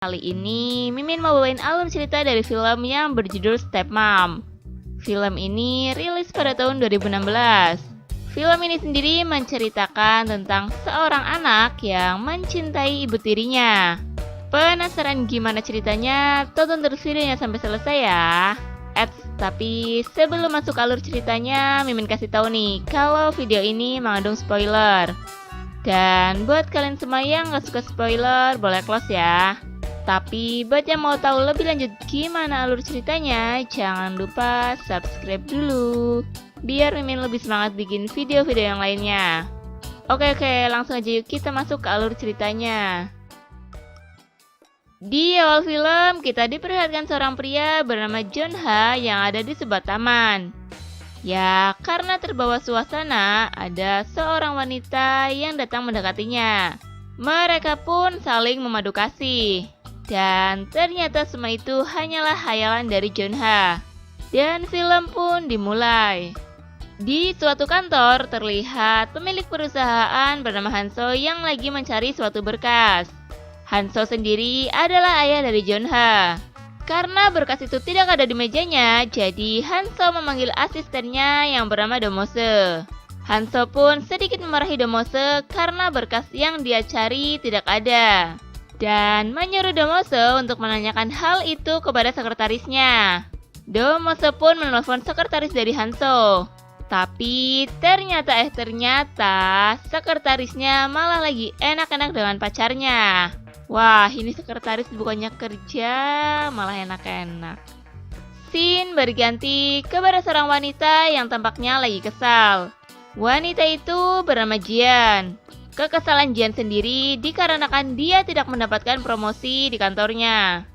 Kali ini Mimin mau bawain alur cerita dari film yang berjudul Stepmom. Film ini rilis pada tahun 2016. Film ini sendiri menceritakan tentang seorang anak yang mencintai ibu tirinya. Penasaran gimana ceritanya? Tonton terus videonya sampai selesai ya. Tapi sebelum masuk alur ceritanya, Mimin kasih tahu nih kalau video ini mengandung spoiler. Dan buat kalian semua yang gak suka spoiler, boleh close ya. Tapi buat yang mau tahu lebih lanjut gimana alur ceritanya, jangan lupa subscribe dulu, biar Mimin lebih semangat bikin video-video yang lainnya. Oke, langsung aja yuk kita masuk ke alur ceritanya. Di awal film, kita diperlihatkan seorang pria bernama John-ha yang ada di sebuah taman. Ya, karena terbawa suasana, ada seorang wanita yang datang mendekatinya. Mereka pun saling memadu kasih. Dan ternyata semua itu hanyalah hayalan dari John-ha. Dan film pun dimulai. Di suatu kantor terlihat pemilik perusahaan bernama Hanso yang lagi mencari suatu berkas. Hanso sendiri adalah ayah dari John-ha. Karena berkas itu tidak ada di mejanya, jadi Hanso memanggil asistennya yang bernama Domose. Hanso pun sedikit memarahi Domose karena berkas yang dia cari tidak ada. Dan menyuruh Domose untuk menanyakan hal itu kepada sekretarisnya. Domose pun menelpon sekretaris dari Hanso. Tapi ternyata sekretarisnya malah lagi enak-enak dengan pacarnya. Wah, ini sekretaris bukannya kerja, malah enak-enak. Scene berganti kepada seorang wanita yang tampaknya lagi kesal. Wanita itu bernama Jian. Kekesalan Jian sendiri dikarenakan dia tidak mendapatkan promosi di kantornya.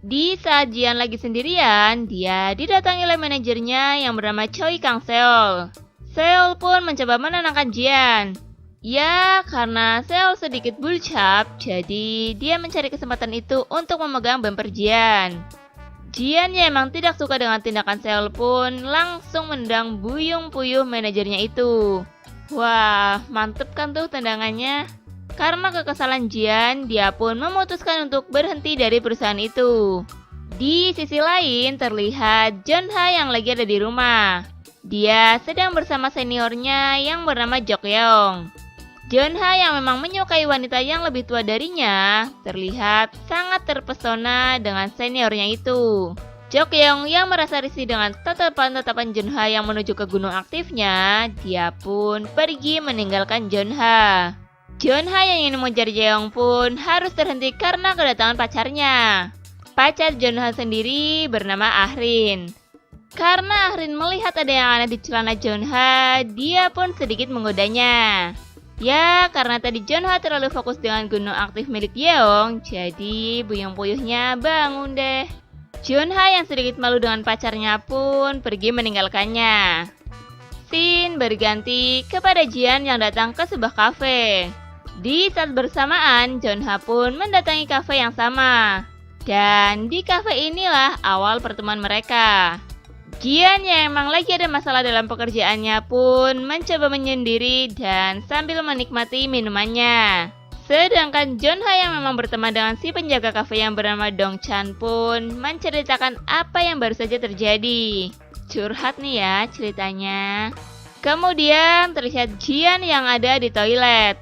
Di saat Jian lagi sendirian, dia didatangi oleh manajernya yang bernama Choi Kang Seol. Seol pun mencoba menenangkan Jian. Ya, karena Seol sedikit bulcap, jadi dia mencari kesempatan itu untuk memegang bumper Jian. Jian yang emang tidak suka dengan tindakan Seol pun langsung mendang buyung-puyuh manajernya itu. Wah, mantep kan tuh tendangannya. Karena kekesalan Jian, dia pun memutuskan untuk berhenti dari perusahaan itu. Di sisi lain terlihat John-ha yang lagi ada di rumah. Dia sedang bersama seniornya yang bernama Jok-yeong. John-ha yang memang menyukai wanita yang lebih tua darinya, terlihat sangat terpesona dengan seniornya itu. Jok-yeong yang merasa risih dengan tatapan-tatapan John-ha yang menuju ke gunung aktifnya, dia pun pergi meninggalkan John-ha. John-ha yang ingin mengejar Jeong pun harus terhenti karena kedatangan pacarnya. Pacar John-ha sendiri bernama Ahrin. Karena Ahrin melihat ada yang aneh di celana John-ha, dia pun sedikit menggodanya. Ya, karena tadi John-ha terlalu fokus dengan gunung aktif milik Yeong, jadi buyung-puyuhnya bangun deh. John-ha yang sedikit malu dengan pacarnya pun pergi meninggalkannya. Scene berganti kepada Jian yang datang ke sebuah kafe. Di saat bersamaan, John-ha pun mendatangi kafe yang sama. Dan di kafe inilah awal pertemuan mereka. Jian yang emang lagi ada masalah dalam pekerjaannya pun mencoba menyendiri dan sambil menikmati minumannya. Sedangkan John-ha yang memang berteman dengan si penjaga kafe yang bernama Dong-chan pun menceritakan apa yang baru saja terjadi. Curhat nih ya ceritanya. Kemudian terlihat Jian yang ada di toilet.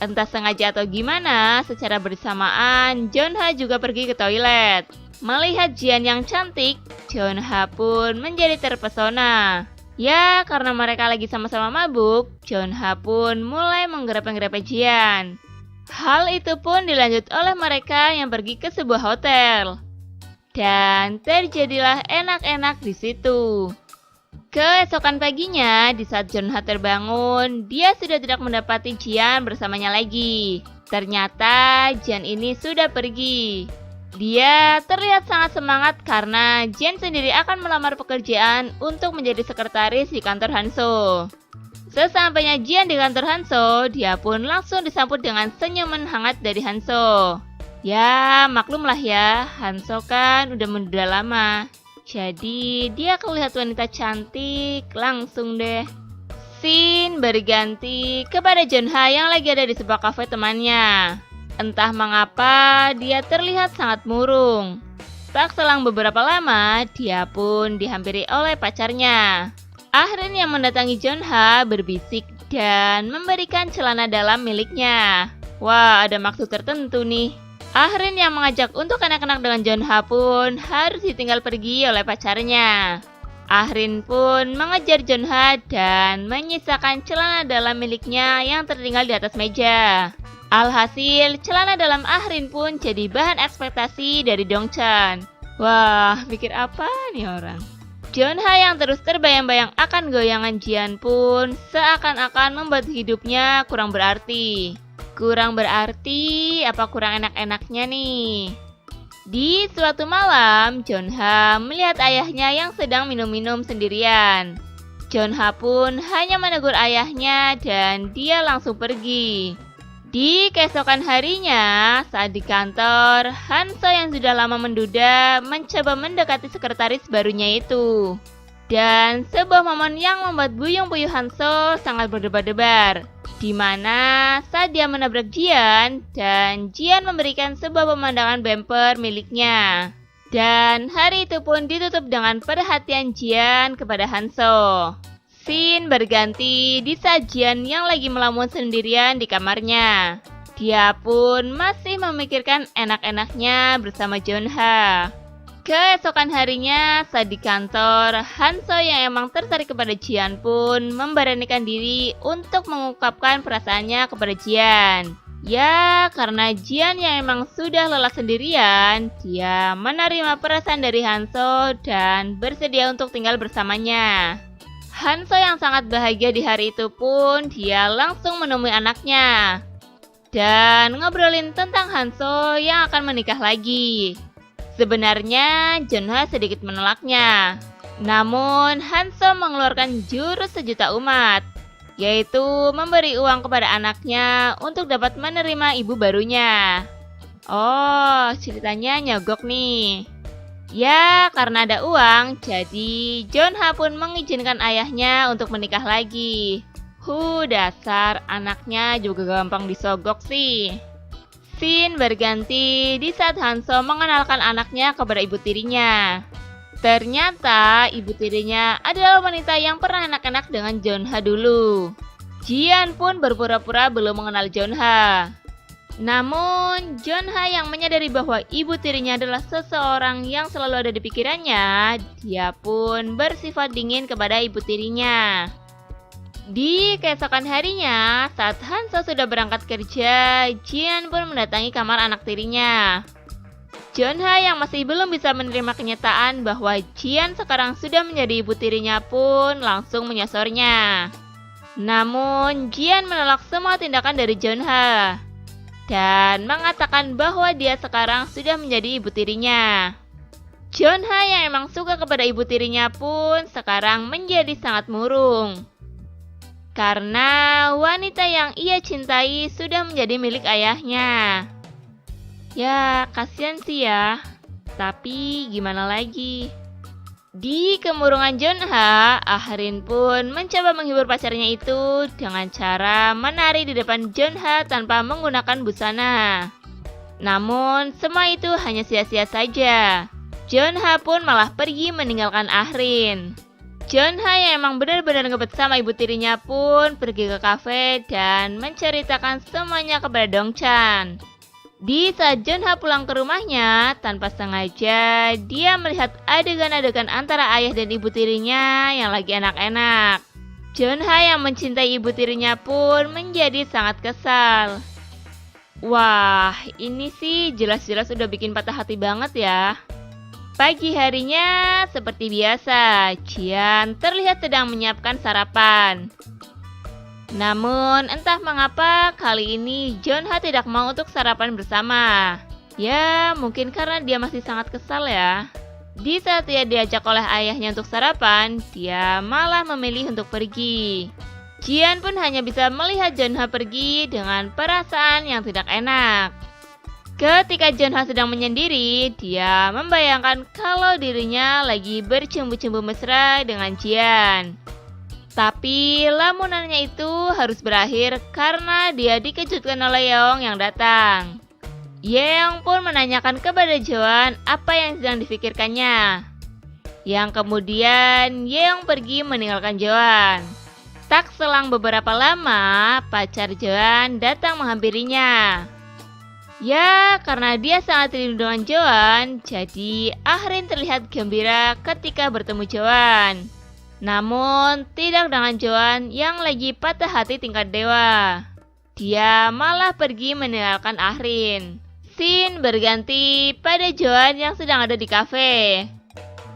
Entah sengaja atau gimana, secara bersamaan John-ha juga pergi ke toilet. Melihat Jian yang cantik, John-ha pun menjadi terpesona. Ya, karena mereka lagi sama-sama mabuk, John-ha pun mulai menggerepe-gerepe Jian. Hal itu pun dilanjut oleh mereka yang pergi ke sebuah hotel. Dan terjadilah enak-enak di situ. Keesokan paginya, di saat John-ha terbangun, dia sudah tidak mendapati Jian bersamanya lagi. Ternyata Jian ini sudah pergi. Dia terlihat sangat semangat karena Jian sendiri akan melamar pekerjaan untuk menjadi sekretaris di kantor Hanso. Sesampainya Jian di kantor Hanso, dia pun langsung disambut dengan senyuman hangat dari Hanso. Ya, maklumlah ya, Hanso kan udah menduda lama. Jadi dia kelihatan wanita cantik, langsung deh. Scene berganti kepada John-ha yang lagi ada di sebuah kafe temannya. Entah mengapa dia terlihat sangat murung. Tak selang beberapa lama, dia pun dihampiri oleh pacarnya. Ahrin yang mendatangi Jeonha berbisik dan memberikan celana dalam miliknya. Wah, ada maksud tertentu nih. Ahrin yang mengajak untuk anak-anak dengan Jeonha pun harus ditinggal pergi oleh pacarnya. Ahrin pun mengejar Jeonha dan menyisakan celana dalam miliknya yang tertinggal di atas meja. Alhasil, celana dalam Ahrin pun jadi bahan ekspektasi dari Dongchan. Wah, pikir apa nih orang? Jeonha yang terus terbayang-bayang akan goyangan Jian pun seakan-akan membuat hidupnya kurang berarti. Kurang berarti apa kurang enak-enaknya nih? Di suatu malam, Jeonha melihat ayahnya yang sedang minum-minum sendirian. Jeonha pun hanya menegur ayahnya dan dia langsung pergi. Di keesokan harinya, saat di kantor, Hanso yang sudah lama menduda mencoba mendekati sekretaris barunya itu. Dan sebuah momen yang membuat buyung puyuh Hanso sangat berdebar-debar. Di mana saat dia menabrak Jian dan Jian memberikan sebuah pemandangan bumper miliknya. Dan hari itu pun ditutup dengan perhatian Jian kepada Hanso. Scene berganti di saat Jian yang lagi melamun sendirian di kamarnya. Dia pun masih memikirkan enak-enaknya bersama Jeonha. Keesokan harinya, saat di kantor, Hanso yang emang tertarik kepada Jian pun memberanikan diri untuk mengungkapkan perasaannya kepada Jian. Ya, karena Jian yang emang sudah lelah sendirian, dia menerima perasaan dari Hanso dan bersedia untuk tinggal bersamanya. Hanso yang sangat bahagia di hari itu pun, dia langsung menemui anaknya dan ngobrolin tentang Hanso yang akan menikah lagi. Sebenarnya, Jeonha sedikit menolaknya. Namun, Hanso mengeluarkan jurus sejuta umat, yaitu memberi uang kepada anaknya untuk dapat menerima ibu barunya. Oh, ceritanya nyogok nih. Ya, karena ada uang, jadi Jeonha pun mengizinkan ayahnya untuk menikah lagi. Dasar anaknya juga gampang disogok sih. Scene berganti di saat Hanso mengenalkan anaknya kepada ibu tirinya. Ternyata ibu tirinya adalah wanita yang pernah enak-enak dengan Jeonha dulu. Jian pun berpura-pura belum mengenal Jeonha. Namun, Jeonha yang menyadari bahwa ibu tirinya adalah seseorang yang selalu ada di pikirannya, dia pun bersifat dingin kepada ibu tirinya. Di keesokan harinya, saat Hanso sudah berangkat kerja, Jian pun mendatangi kamar anak tirinya. Jeonha yang masih belum bisa menerima kenyataan bahwa Jian sekarang sudah menjadi ibu tirinya pun langsung menyosornya. Namun, Jian menolak semua tindakan dari Jeonha dan mengatakan bahwa dia sekarang sudah menjadi ibu tirinya. Jeonha yang emang suka kepada ibu tirinya pun sekarang menjadi sangat murung. Karena wanita yang ia cintai sudah menjadi milik ayahnya. Ya, kasihan sih ya. Tapi gimana lagi? Di kemurungan Jeonha, Ahrin pun mencoba menghibur pacarnya itu dengan cara menari di depan Jeonha tanpa menggunakan busana. Namun, semua itu hanya sia-sia saja. Jeonha pun malah pergi meninggalkan Ahrin. Jeonha yang emang benar-benar ngebet sama ibu tirinya pun pergi ke kafe dan menceritakan semuanya kepada Dongchan. Di saat Jeonha pulang ke rumahnya, tanpa sengaja dia melihat adegan-adegan antara ayah dan ibu tirinya yang lagi enak-enak. Jeonha yang mencintai ibu tirinya pun menjadi sangat kesal. Wah, ini sih jelas-jelas udah bikin patah hati banget ya. Pagi harinya, seperti biasa, Jian terlihat sedang menyiapkan sarapan. Namun, entah mengapa kali ini Jeonha tidak mau untuk sarapan bersama. Ya, mungkin karena dia masih sangat kesal ya. Di saat dia diajak oleh ayahnya untuk sarapan, dia malah memilih untuk pergi. Jian pun hanya bisa melihat Jeonha pergi dengan perasaan yang tidak enak. Ketika Jeonha sedang menyendiri, dia membayangkan kalau dirinya lagi bercumbu-cumbu mesra dengan Jian. Tapi lamunannya itu harus berakhir karena dia dikejutkan oleh Yeong yang datang. Yeong pun menanyakan kepada Joan apa yang sedang dipikirkannya. Yang kemudian Yeong pergi meninggalkan Joan. Tak selang beberapa lama, pacar Joan datang menghampirinya. Ya, karena dia sangat rindu dengan Joan, jadi Ahrin terlihat gembira ketika bertemu Joan. Namun, tidak dengan Joan yang lagi patah hati tingkat dewa. Dia malah pergi meninggalkan Ahrin. Scene berganti pada Joan yang sedang ada di kafe.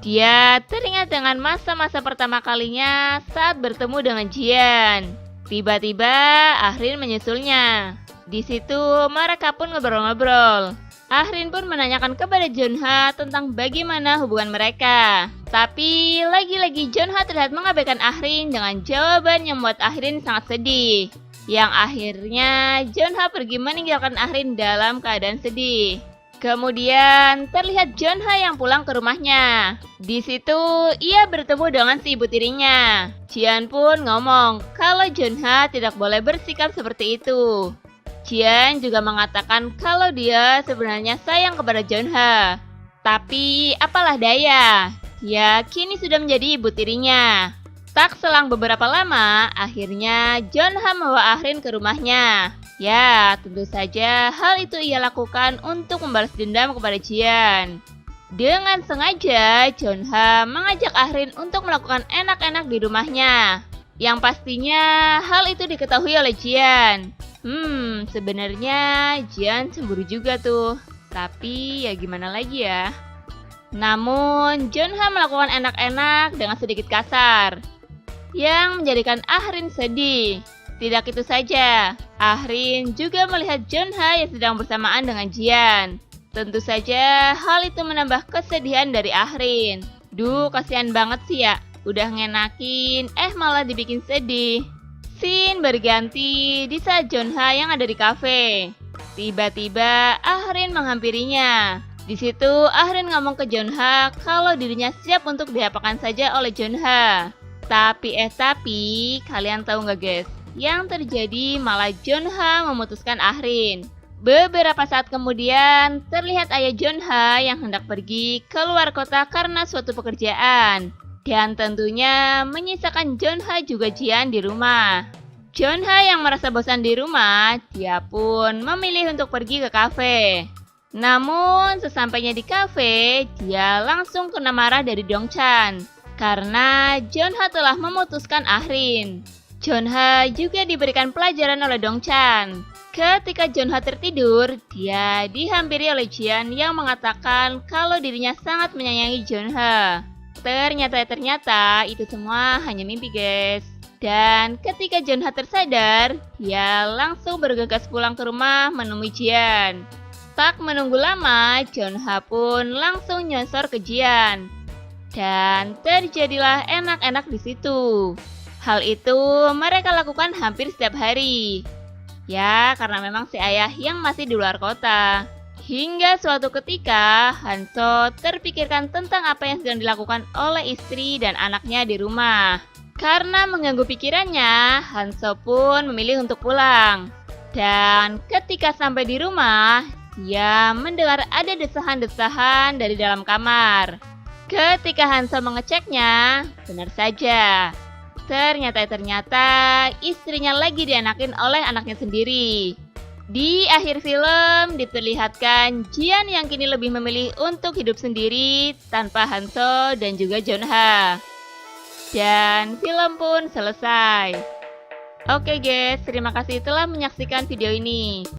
Dia teringat dengan masa-masa pertama kalinya saat bertemu dengan Jian. Tiba-tiba Ahrin menyusulnya. Di situ mereka pun ngobrol-ngobrol. Ahrin pun menanyakan kepada Junha tentang bagaimana hubungan mereka. Tapi lagi-lagi Junha terlihat mengabaikan Ahrin dengan jawaban yang membuat Ahrin sangat sedih. Yang akhirnya Junha pergi meninggalkan Ahrin dalam keadaan sedih. Kemudian terlihat Junha yang pulang ke rumahnya. Di situ ia bertemu dengan si ibu tirinya. Jian pun ngomong kalau Junha tidak boleh bersikap seperti itu. Jian juga mengatakan kalau dia sebenarnya sayang kepada Junha. Tapi apalah daya, dia kini sudah menjadi ibu tirinya. Tak selang beberapa lama, akhirnya Junha membawa Ahrin ke rumahnya. Ya, tentu saja hal itu ia lakukan untuk membalas dendam kepada Jian. Dengan sengaja, Junha mengajak Ahrin untuk melakukan enak-enak di rumahnya. Yang pastinya hal itu diketahui oleh Jian. Sebenarnya Jian cemburu juga tuh. Tapi ya gimana lagi ya. Namun, Junha melakukan enak-enak dengan sedikit kasar, yang menjadikan Ahrin sedih. Tidak itu saja, Ahrin juga melihat Junha yang sedang bersamaan dengan Jian. Tentu saja hal itu menambah kesedihan dari Ahrin. Duh, kasihan banget sih ya. Udah ngenakin, malah dibikin sedih. Scene berganti di saat Junha yang ada di kafe. Tiba-tiba Ahrin menghampirinya. Di situ Ahrin ngomong ke Junha kalau dirinya siap untuk diapakan saja oleh Junha. Tapi kalian tahu nggak guys? Yang terjadi malah Junha memutuskan Ahrin. Beberapa saat kemudian terlihat ayah Junha yang hendak pergi keluar kota karena suatu pekerjaan. Dan tentunya menyisakan Junha juga Jian di rumah. Junha yang merasa bosan di rumah, dia pun memilih untuk pergi ke kafe. Namun sesampainya di kafe, dia langsung kena marah dari Dongchan karena Junha telah memutuskan Ahrin. Junha juga diberikan pelajaran oleh Dongchan. Ketika Junha tertidur, dia dihampiri oleh Jian yang mengatakan kalau dirinya sangat menyayangi Junha. Ternyata itu semua hanya mimpi guys. Dan ketika Junha tersadar, dia langsung bergegas pulang ke rumah menemui Jian. Tak menunggu lama, Junha pun langsung nyosor ke Jian. Dan terjadilah enak-enak di situ. Hal itu mereka lakukan hampir setiap hari. Ya, karena memang si ayah yang masih di luar kota. Hingga suatu ketika, Hanso terpikirkan tentang apa yang sedang dilakukan oleh istri dan anaknya di rumah. Karena mengganggu pikirannya, Hanso pun memilih untuk pulang. Dan ketika sampai di rumah, dia mendengar ada desahan-desahan dari dalam kamar. Ketika Hanso mengeceknya, benar saja. Ternyata istrinya lagi dianakin oleh anaknya sendiri. Di akhir film diperlihatkan Jian yang kini lebih memilih untuk hidup sendiri tanpa Hanso dan juga Junha. Dan film pun selesai. Oke guys, terima kasih telah menyaksikan video ini.